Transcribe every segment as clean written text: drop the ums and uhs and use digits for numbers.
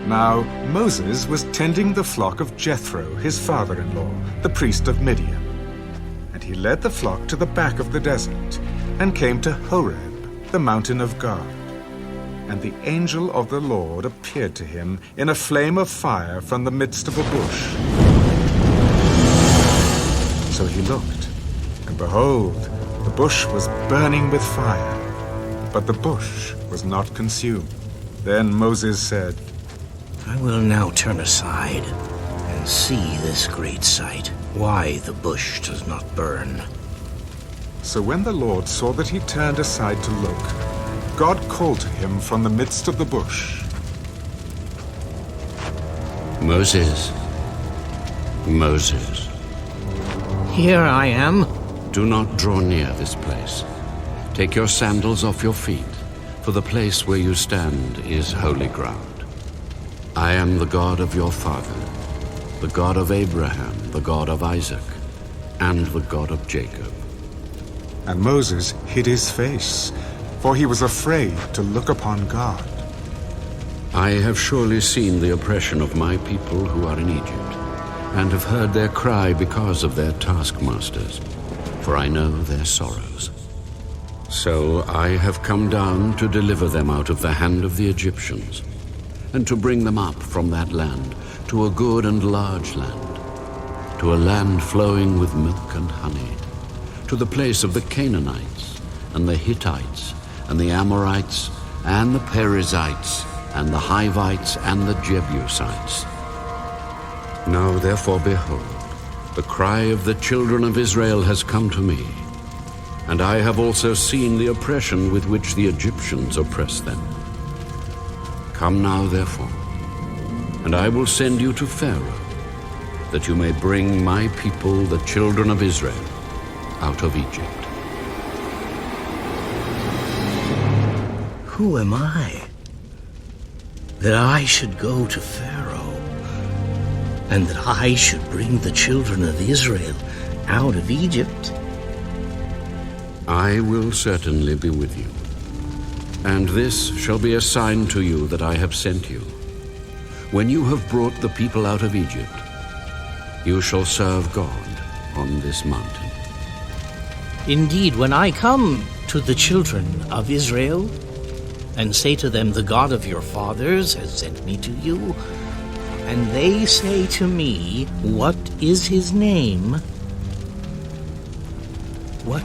Now Moses was tending the flock of Jethro, his father-in-law, the priest of Midian. And he led the flock to the back of the desert, and came to Horeb, the mountain of God. And the angel of the Lord appeared to him in a flame of fire from the midst of a bush. So he looked, and behold, the bush was burning with fire, but the bush was not consumed. Then Moses said, I will now turn aside and see this great sight, why the bush does not burn. So when the Lord saw that he turned aside to look, God called to him from the midst of the bush. Moses, Moses. Here I am. Do not draw near this place. Take your sandals off your feet, for the place where you stand is holy ground. I am the God of your father, the God of Abraham, the God of Isaac, and the God of Jacob. And Moses hid his face, for he was afraid to look upon God. I have surely seen the oppression of my people who are in Egypt, and have heard their cry because of their taskmasters, for I know their sorrows. So I have come down to deliver them out of the hand of the Egyptians, and to bring them up from that land to a good and large land, to a land flowing with milk and honey, to the place of the Canaanites, and the Hittites, and the Amorites, and the Perizzites, and the Hivites, and the Jebusites. Now therefore, behold, the cry of the children of Israel has come to me, and I have also seen the oppression with which the Egyptians oppress them. Come now, therefore, and I will send you to Pharaoh, that you may bring my people, the children of Israel, out of Egypt. Who am I, that I should go to Pharaoh, and that I should bring the children of Israel out of Egypt? I will certainly be with you, and this shall be a sign to you that I have sent you. When you have brought the people out of Egypt, you shall serve God on this mountain. Indeed, when I come to the children of Israel and say to them, the God of your fathers has sent me to you, and they say to me, what is his name? What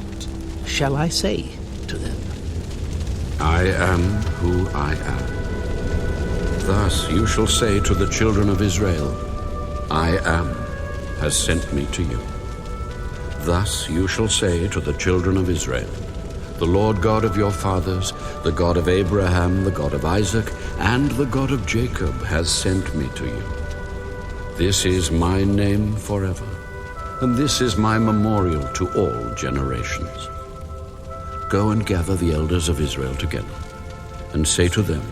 shall I say to them? I am who I am. Thus you shall say to the children of Israel, I am has sent me to you. Thus you shall say to the children of Israel, the Lord God of your fathers, the God of Abraham, the God of Isaac, and the God of Jacob has sent me to you. This is my name forever, and this is my memorial to all generations. Go and gather the elders of Israel together, and say to them,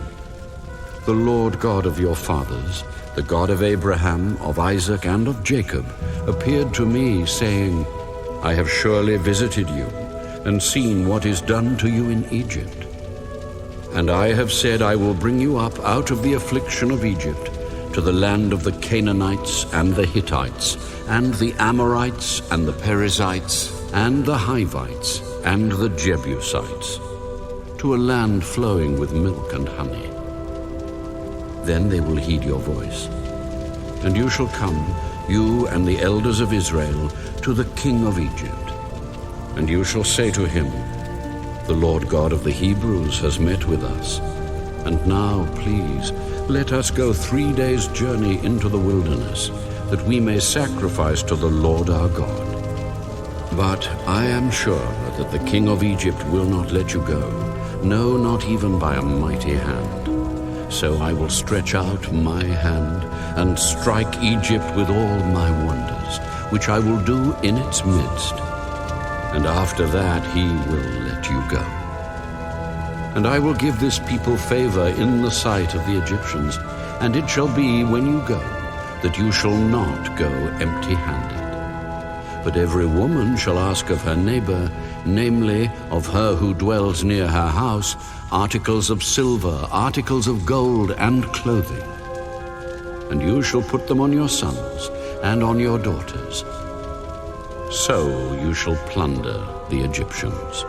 the Lord God of your fathers, the God of Abraham, of Isaac, and of Jacob, appeared to me, saying, I have surely visited you, and seen what is done to you in Egypt. And I have said, I will bring you up out of the affliction of Egypt, to the land of the Canaanites, and the Hittites, and the Amorites, and the Perizzites, and the Hivites, and the Jebusites, to a land flowing with milk and honey. Then they will heed your voice, and you shall come, you and the elders of Israel, to the king of Egypt. And you shall say to him, the Lord God of the Hebrews has met with us. And now, please, let us go 3 days' journey into the wilderness, that we may sacrifice to the Lord our God. But I am sure that the king of Egypt will not let you go, no, not even by a mighty hand. So I will stretch out my hand and strike Egypt with all my wonders, which I will do in its midst. And after that he will let you go. And I will give this people favor in the sight of the Egyptians, and it shall be when you go, that you shall not go empty-handed. But every woman shall ask of her neighbor, namely, of her who dwells near her house, articles of silver, articles of gold, and clothing. and you shall put them on your sons and on your daughters. So you shall plunder the Egyptians.